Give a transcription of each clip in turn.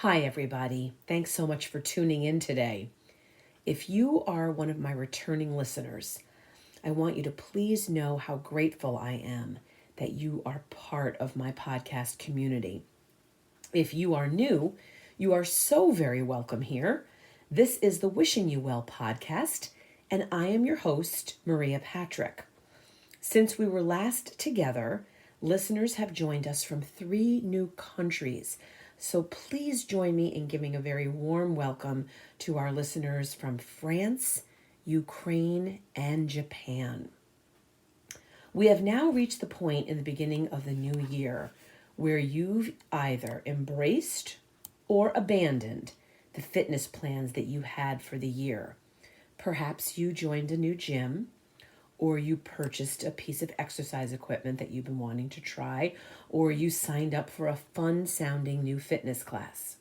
Hi, everybody. Thanks so much for tuning in today. If you are one of my returning listeners, I want you to please know how grateful I am that you are part of my podcast community. If you are new, you are so very welcome here. This is the Wishing You Well podcast, and I am your host, Maria Patrick. Since we were last together, listeners have joined us from 3 new countries. So please join me in giving a very warm welcome to our listeners from France, Ukraine, and Japan. We have now reached the point in the beginning of the new year where you've either embraced or abandoned the fitness plans that you had for the year. Perhaps you joined a new gym, or you purchased a piece of exercise equipment that you've been wanting to try, or you signed up for a fun sounding new fitness class.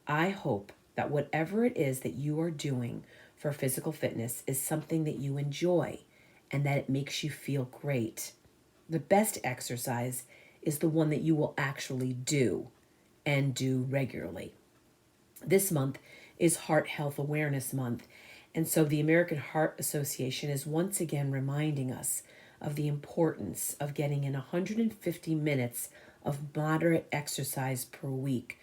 I hope that whatever it is that you are doing for physical fitness is something that you enjoy and that it makes you feel great. The best exercise is the one that you will actually do and do regularly. This month is Heart Health Awareness Month, and so the American Heart Association is once again reminding us of the importance of getting in 150 minutes of moderate exercise per week.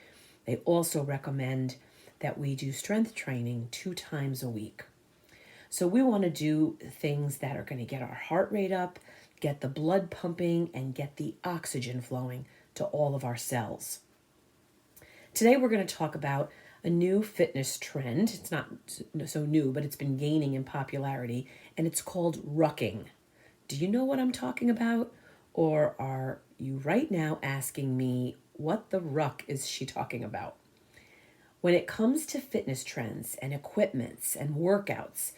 They also recommend that we do strength training 2 times a week. So we want to do things that are going to get our heart rate up, get the blood pumping, and get the oxygen flowing to all of our cells. Today we're going to talk about a new fitness trend. It's not so new, but it's been gaining in popularity, and it's called rucking. Do you know what I'm talking about? Or are you right now asking me, what the ruck is she talking about? When it comes to fitness trends and equipments and workouts,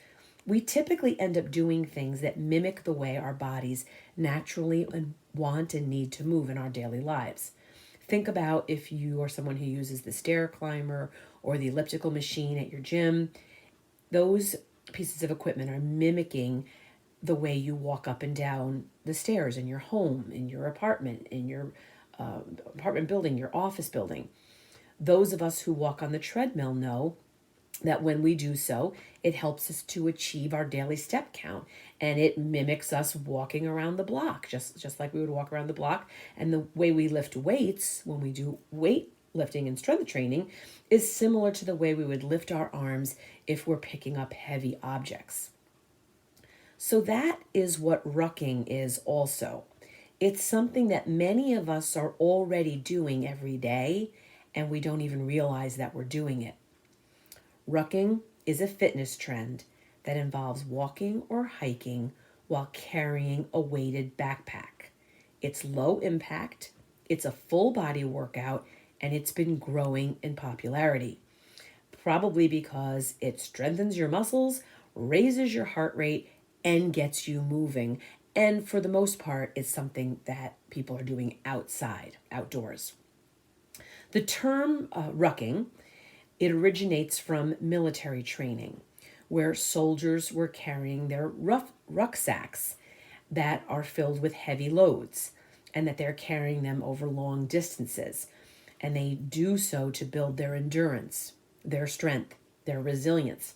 we typically end up doing things that mimic the way our bodies naturally want and need to move in our daily lives. Think about if you are someone who uses the stair climber or the elliptical machine at your gym. Those pieces of equipment are mimicking the way you walk up and down the stairs in your home, in your apartment, in your apartment building, your office building. Those of us who walk on the treadmill know that when we do so, it helps us to achieve our daily step count, and it mimics us walking around the block, just like we would walk around the block. And the way we lift weights when we do weight lifting and strength training is similar to the way we would lift our arms if we're picking up heavy objects. So that is what rucking is also. It's something that many of us are already doing every day, and we don't even realize that we're doing it. Rucking is a fitness trend that involves walking or hiking while carrying a weighted backpack. It's low impact, it's a full body workout, and it's been growing in popularity. Probably because it strengthens your muscles, raises your heart rate, and gets you moving. And for the most part, it's something that people are doing outdoors. The term rucking, it originates from military training, where soldiers were carrying their rucksacks that are filled with heavy loads, and that they're carrying them over long distances. And they do so to build their endurance, their strength, their resilience.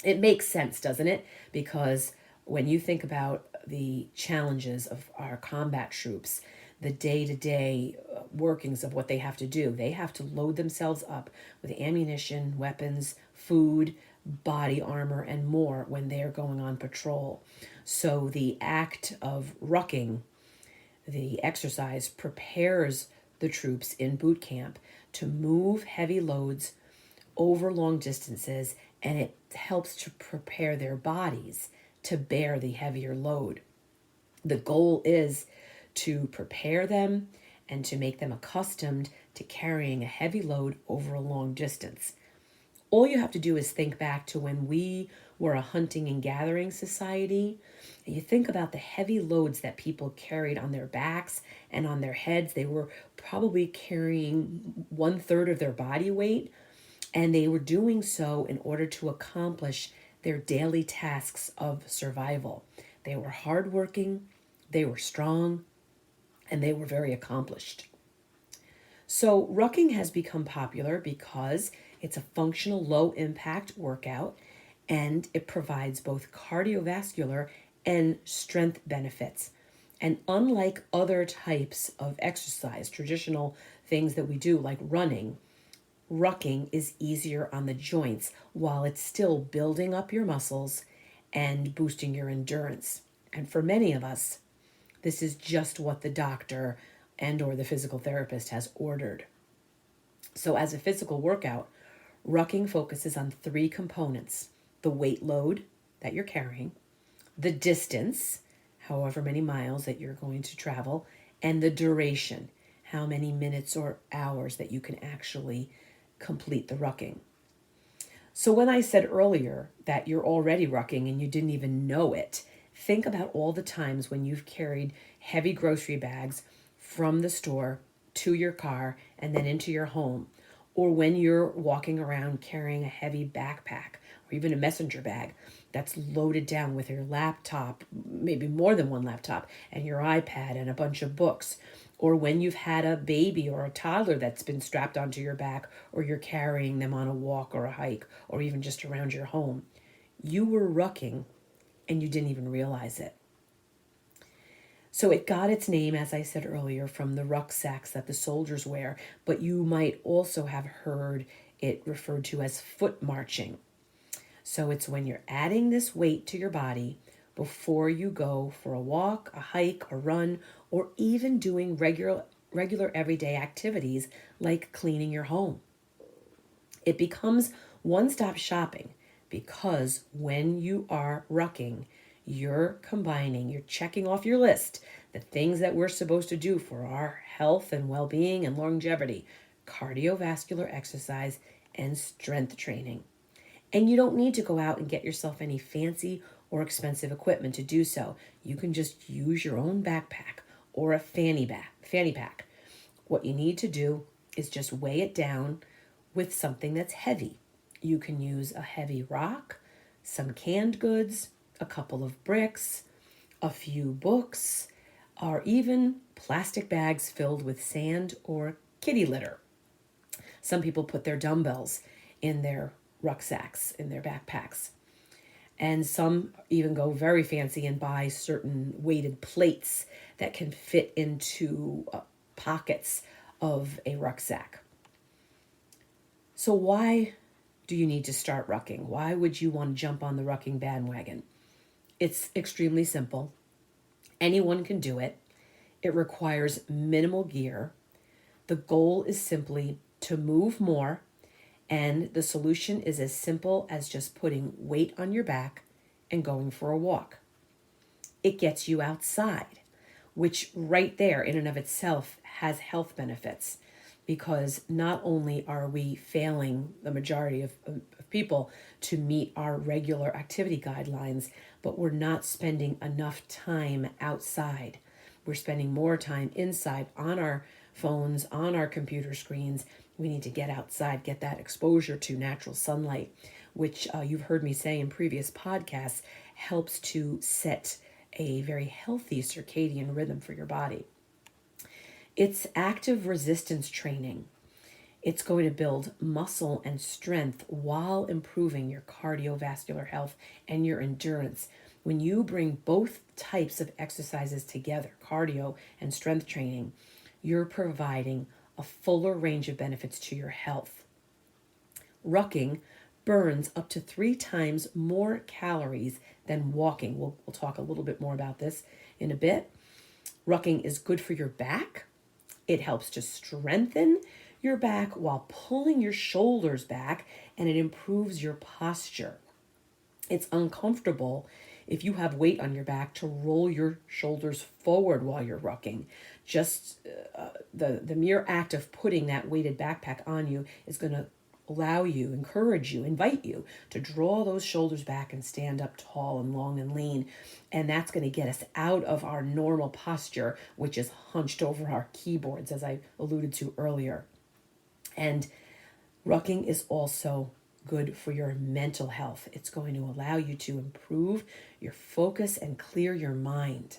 It makes sense, doesn't it? Because when you think about the challenges of our combat troops, the day-to-day workings of what they have to do, they have to load themselves up with ammunition, weapons, food, body armor, and more when they are going on patrol. So the act of rucking, the exercise, prepares the troops in boot camp to move heavy loads over long distances, and it helps to prepare their bodies to bear the heavier load. The goal is to prepare them and to make them accustomed to carrying a heavy load over a long distance. All you have to do is think back to when we were a hunting and gathering society, and you think about the heavy loads that people carried on their backs and on their heads. They were probably carrying 1/3 of their body weight, and they were doing so in order to accomplish their daily tasks of survival. They were hardworking, they were strong, and they were very accomplished. So, rucking has become popular because it's a functional, low impact workout and it provides both cardiovascular and strength benefits. And unlike other types of exercise, traditional things that we do like running, rucking is easier on the joints while it's still building up your muscles and boosting your endurance. And for many of us, this is just what the doctor and or the physical therapist has ordered. So as a physical workout, rucking focuses on three components: the weight load that you're carrying, the distance, however many miles that you're going to travel, and the duration, how many minutes or hours that you can actually complete the rucking. So when I said earlier that you're already rucking and you didn't even know it, think about all the times when you've carried heavy grocery bags from the store to your car and then into your home, or when you're walking around carrying a heavy backpack or even a messenger bag that's loaded down with your laptop, maybe more than one laptop, and your iPad and a bunch of books, or when you've had a baby or a toddler that's been strapped onto your back, or you're carrying them on a walk or a hike, or even just around your home. You were rucking and you didn't even realize it. So it got its name, as I said earlier, from the rucksacks that the soldiers wear, but you might also have heard it referred to as foot marching. So it's when you're adding this weight to your body before you go for a walk, a hike, a run, or even doing regular everyday activities like cleaning your home. It becomes one-stop shopping because when you are rucking, you're combining, you're checking off your list the things that we're supposed to do for our health and well-being and longevity: cardiovascular exercise and strength training. And you don't need to go out and get yourself any fancy or expensive equipment to do so. You can just use your own backpack or a fanny pack. What you need to do is just weigh it down with something that's heavy. You can use a heavy rock, some canned goods, a couple of bricks, a few books, or even plastic bags filled with sand or kitty litter. Some people put their dumbbells in their rucksacks, in their backpacks. And some even go very fancy and buy certain weighted plates that can fit into pockets of a rucksack. So why do you need to start rucking? Why would you want to jump on the rucking bandwagon? It's extremely simple. Anyone can do it. It requires minimal gear. The goal is simply to move more, and the solution is as simple as just putting weight on your back and going for a walk. It gets you outside, which right there in and of itself has health benefits, because not only are we failing the majority of people to meet our regular activity guidelines, but we're not spending enough time outside. We're spending more time inside on our phones, on our computer screens. We need to get outside, get that exposure to natural sunlight, which you've heard me say in previous podcasts, helps to set a very healthy circadian rhythm for your body. It's active resistance training. It's going to build muscle and strength while improving your cardiovascular health and your endurance. When you bring both types of exercises together, cardio and strength training, you're providing a fuller range of benefits to your health. Rucking burns up to 3 times more calories than walking. We'll talk a little bit more about this in a bit. Rucking is good for your back. It helps to strengthen your back while pulling your shoulders back, and it improves your posture. It's uncomfortable if you have weight on your back to roll your shoulders forward while you're rucking. Just the mere act of putting that weighted backpack on you is going to allow you, encourage you, invite you to draw those shoulders back and stand up tall and long and lean. And that's going to get us out of our normal posture, which is hunched over our keyboards, as I alluded to earlier. And rucking is also good for your mental health. It's going to allow you to improve your focus and clear your mind.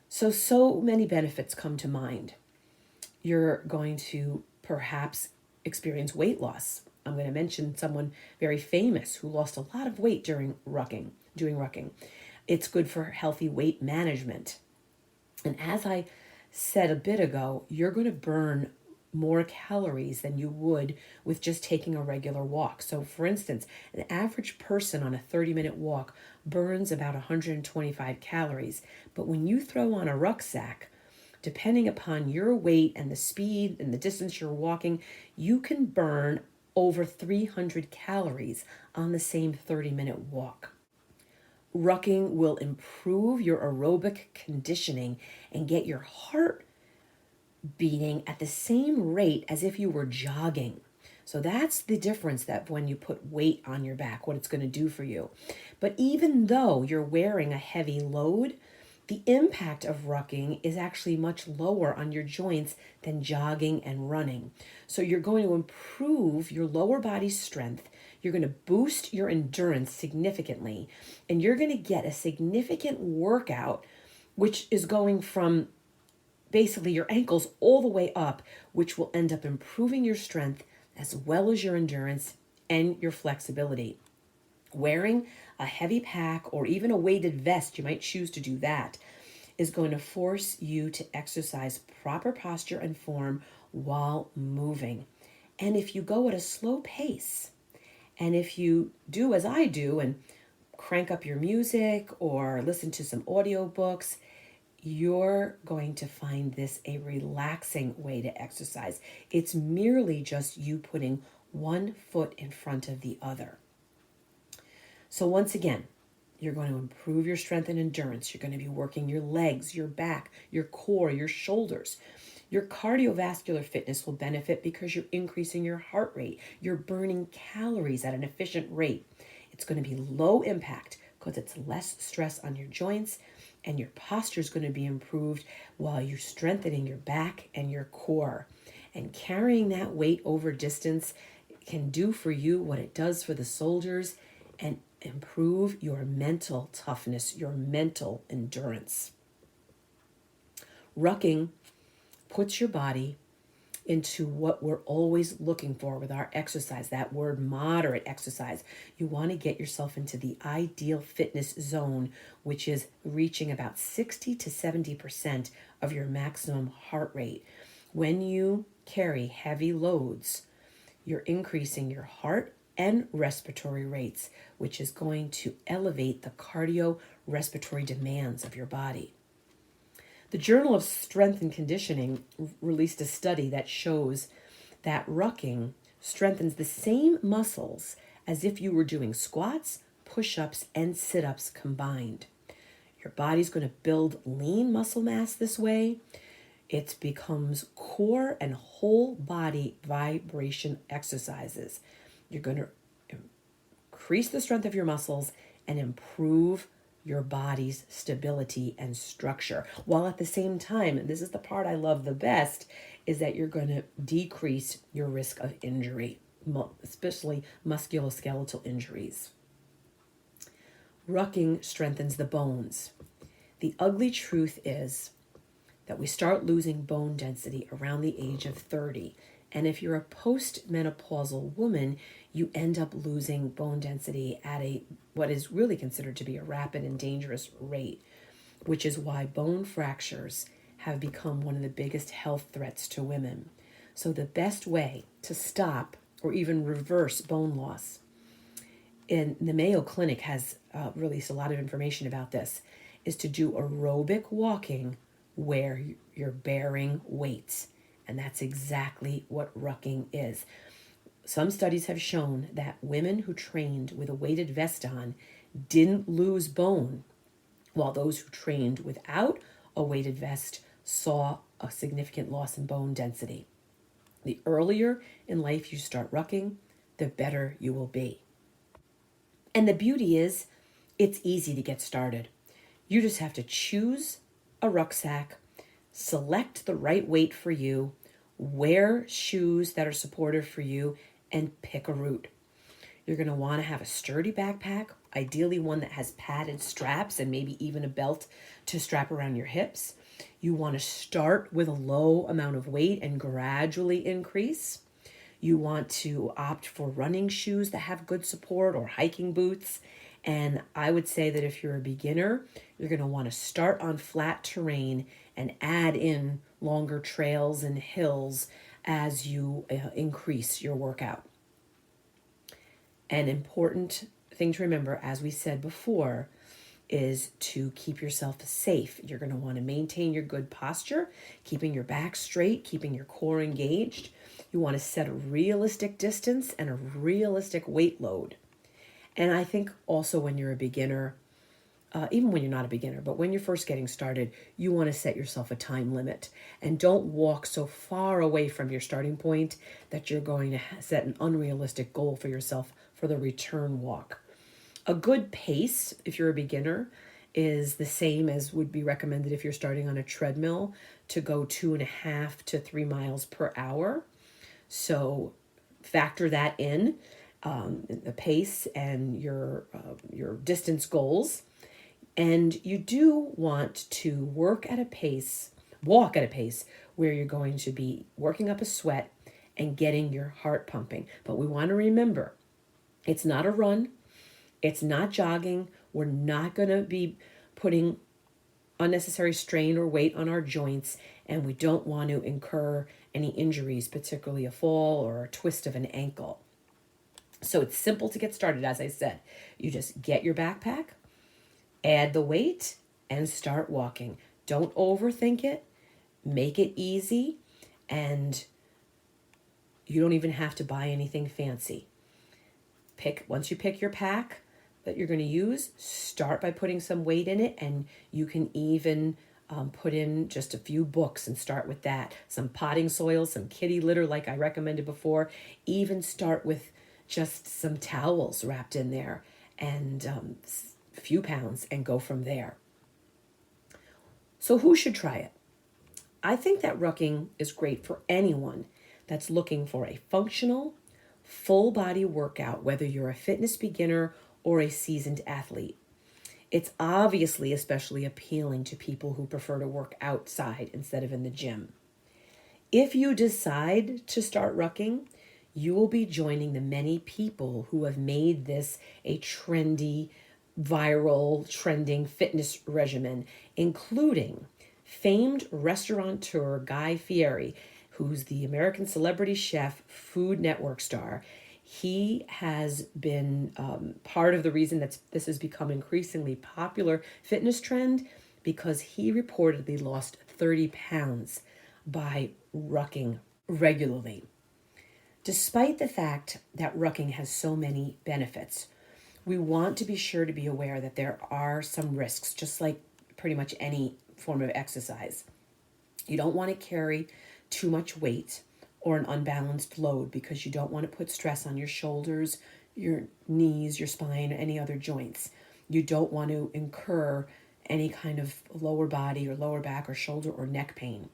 So many benefits come to mind. you're going to perhaps experience weight loss. I'm going to mention someone very famous who lost a lot of weight doing rucking. It's good for healthy weight management. And as I said a bit ago, you're going to burn more calories than you would with just taking a regular walk. So, for instance, an average person on a 30-minute walk burns about 125 calories. But when you throw on a rucksack, depending upon your weight and the speed and the distance you're walking, you can burn over 300 calories on the same 30-minute walk. Rucking will improve your aerobic conditioning and get your heart beating at the same rate as if you were jogging. So that's the difference, that when you put weight on your back, what it's going to do for you. But even though you're wearing a heavy load, the impact of rucking is actually much lower on your joints than jogging and running. So you're going to improve your lower body strength. You're going to boost your endurance significantly, and you're going to get a significant workout, which is going from basically your ankles all the way up, which will end up improving your strength as well as your endurance and your flexibility. Wearing a heavy pack or even a weighted vest, you might choose to do that, is going to force you to exercise proper posture and form while moving. And if you go at a slow pace, and if you do as I do and crank up your music or listen to some audiobooks, you're going to find this a relaxing way to exercise. It's merely just you putting one foot in front of the other. So once again, you're going to improve your strength and endurance. You're going to be working your legs, your back, your core, your shoulders. Your cardiovascular fitness will benefit because you're increasing your heart rate. You're burning calories at an efficient rate. It's going to be low impact because it's less stress on your joints, and your posture is going to be improved while you're strengthening your back and your core. And carrying that weight over distance can do for you what it does for the soldiers and improve your mental toughness, your mental endurance. Rucking puts your body into what we're always looking for with our exercise, that word moderate exercise. You want to get yourself into the ideal fitness zone, which is reaching about 60 to 70% of your maximum heart rate. When you carry heavy loads, you're increasing your heart and respiratory rates, which is going to elevate the cardiorespiratory demands of your body. The Journal of Strength and Conditioning released a study that shows that rucking strengthens the same muscles as if you were doing squats, push-ups, and sit-ups combined. Your body's going to build lean muscle mass this way. It becomes core and whole body vibration exercises. You're going to increase the strength of your muscles and improve your body's stability and structure, while at the same time, and this is the part I love the best, is that you're going to decrease your risk of injury, especially musculoskeletal injuries. Rucking strengthens the bones. The ugly truth is that we start losing bone density around the age of 30. And if you're a postmenopausal woman, you end up losing bone density at what is really considered to be a rapid and dangerous rate, which is why bone fractures have become one of the biggest health threats to women. So the best way to stop or even reverse bone loss, and the Mayo Clinic has released a lot of information about this, is to do aerobic walking where you're bearing weights. And that's exactly what rucking is. Some studies have shown that women who trained with a weighted vest on didn't lose bone, while those who trained without a weighted vest saw a significant loss in bone density. The earlier in life you start rucking, the better you will be. And the beauty is, it's easy to get started. You just have to choose a rucksack, select the right weight for you, wear shoes that are supportive for you, and pick a route. You're going to want to have a sturdy backpack, ideally one that has padded straps and maybe even a belt to strap around your hips. You want to start with a low amount of weight and gradually increase. You want to opt for running shoes that have good support or hiking boots. And I would say that if you're a beginner, you're going to want to start on flat terrain and add in longer trails and hills as you increase your workout. An important thing to remember, as we said before, is to keep yourself safe. You're going to want to maintain your good posture, keeping your back straight, keeping your core engaged. You want to set a realistic distance and a realistic weight load. And I think also when you're a beginner, even when you're not a beginner, but when you're first getting started, you want to set yourself a time limit and don't walk so far away from your starting point that you're going to set an unrealistic goal for yourself for the return walk. A good pace, if you're a beginner, is the same as would be recommended if you're starting on a treadmill, to go 2.5 to 3 miles per hour. So factor that in, the pace and your distance goals. And you do want to walk at a pace where you're going to be working up a sweat and getting your heart pumping. But we want to remember, it's not a run. It's not jogging. We're not going to be putting unnecessary strain or weight on our joints, and we don't want to incur any injuries, particularly a fall or a twist of an ankle. So it's simple to get started, as I said. You just get your backpack, add the weight, and start walking. Don't overthink it. Make it easy, and you don't even have to buy anything fancy. Once you pick your pack that you're going to use, start by putting some weight in it, and you can even put in just a few books and start with that. Some potting soil, some kitty litter like I recommended before. Even start with just some towels wrapped in there and a few pounds and go from there. So who should try it? I think that rucking is great for anyone that's looking for a functional, full body workout, whether you're a fitness beginner or a seasoned athlete. It's obviously especially appealing to people who prefer to work outside instead of in the gym. If you decide to start rucking, you will be joining the many people who have made this a trendy, viral, trending fitness regimen, including famed restaurateur Guy Fieri, who's the American Celebrity Chef Food Network star. He has been part of the reason that this has become increasingly popular fitness trend, because he reportedly lost 30 pounds by rucking regularly. Despite the fact that rucking has so many benefits, we want to be sure to be aware that there are some risks, just like pretty much any form of exercise. You don't want to carry too much weight or an unbalanced load, because you don't want to put stress on your shoulders, your knees, your spine, or any other joints. You don't want to incur any kind of lower body or lower back or shoulder or neck pain.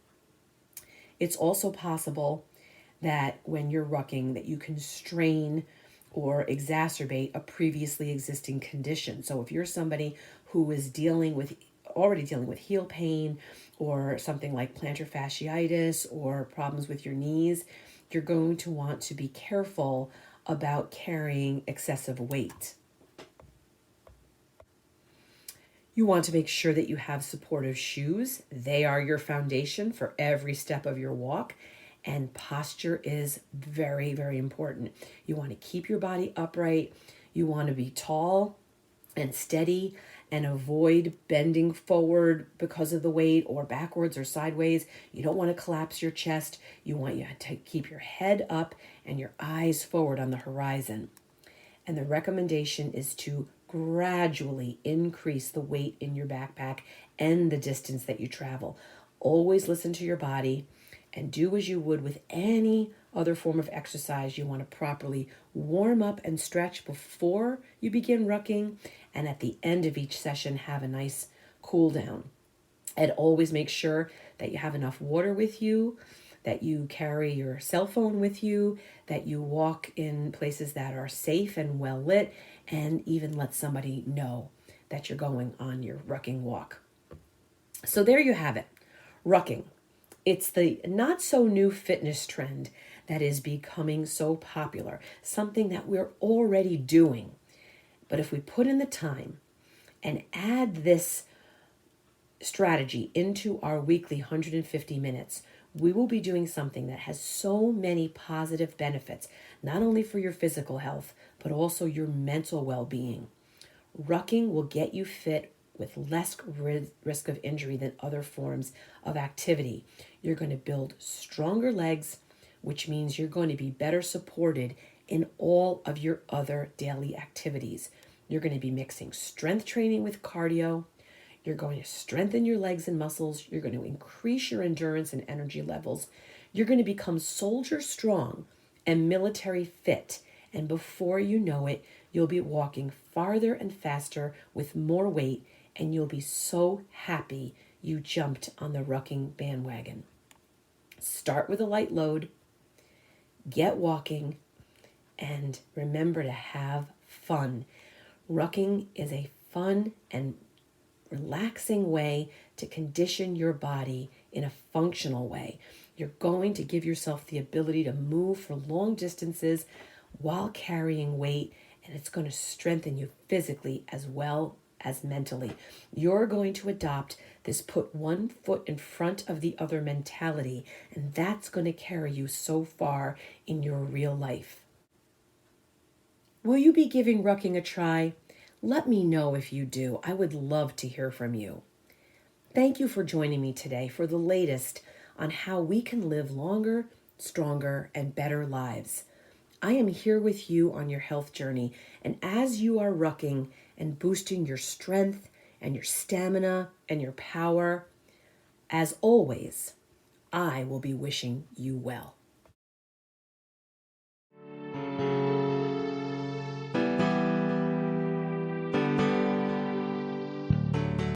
It's also possible that when you're rucking that you can strain or exacerbate a previously existing condition. So if you're somebody who is already dealing with heel pain or something like plantar fasciitis or problems with your knees, you're going to want to be careful about carrying excessive weight. You want to make sure that you have supportive shoes. They are your foundation for every step of your walk. And posture is very, very important. You want to keep your body upright. You want to be tall and steady and avoid bending forward because of the weight or backwards or sideways. You don't want to collapse your chest. You want to keep your head up and your eyes forward on the horizon. And the recommendation is to gradually increase the weight in your backpack and the distance that you travel. Always listen to your body and do as you would with any other form of exercise. You want to properly warm up and stretch before you begin rucking, and at the end of each session have a nice cool down. And always make sure that you have enough water with you, that you carry your cell phone with you, that you walk in places that are safe and well lit, and even let somebody know that you're going on your rucking walk. So there you have it. Rucking. It's the not so new fitness trend that is becoming so popular, something that we're already doing. But if we put in the time and add this strategy into our weekly 150 minutes, we will be doing something that has so many positive benefits, not only for your physical health, but also your mental well being. Rucking will get you fit with less risk of injury than other forms of activity. You're going to build stronger legs, which means you're going to be better supported in all of your other daily activities. You're going to be mixing strength training with cardio. You're going to strengthen your legs and muscles. You're going to increase your endurance and energy levels. You're going to become soldier strong and military fit. And before you know it, you'll be walking farther and faster with more weight, and you'll be so happy you jumped on the Rucking bandwagon. Start with a light load, get walking, and remember to have fun. Rucking is a fun and relaxing way to condition your body in a functional way. You're going to give yourself the ability to move for long distances while carrying weight, and it's going to strengthen you physically as well as mentally. You're going to adopt this put one foot in front of the other mentality, and that's going to carry you so far in your real life. Will you be giving Rucking a try? Let me know if you do. I would love to hear from you. Thank you for joining me today for the latest on how we can live longer, stronger, and better lives. I am here with you on your health journey, and as you are rucking and boosting your strength and your stamina and your power, as always, I will be wishing you well.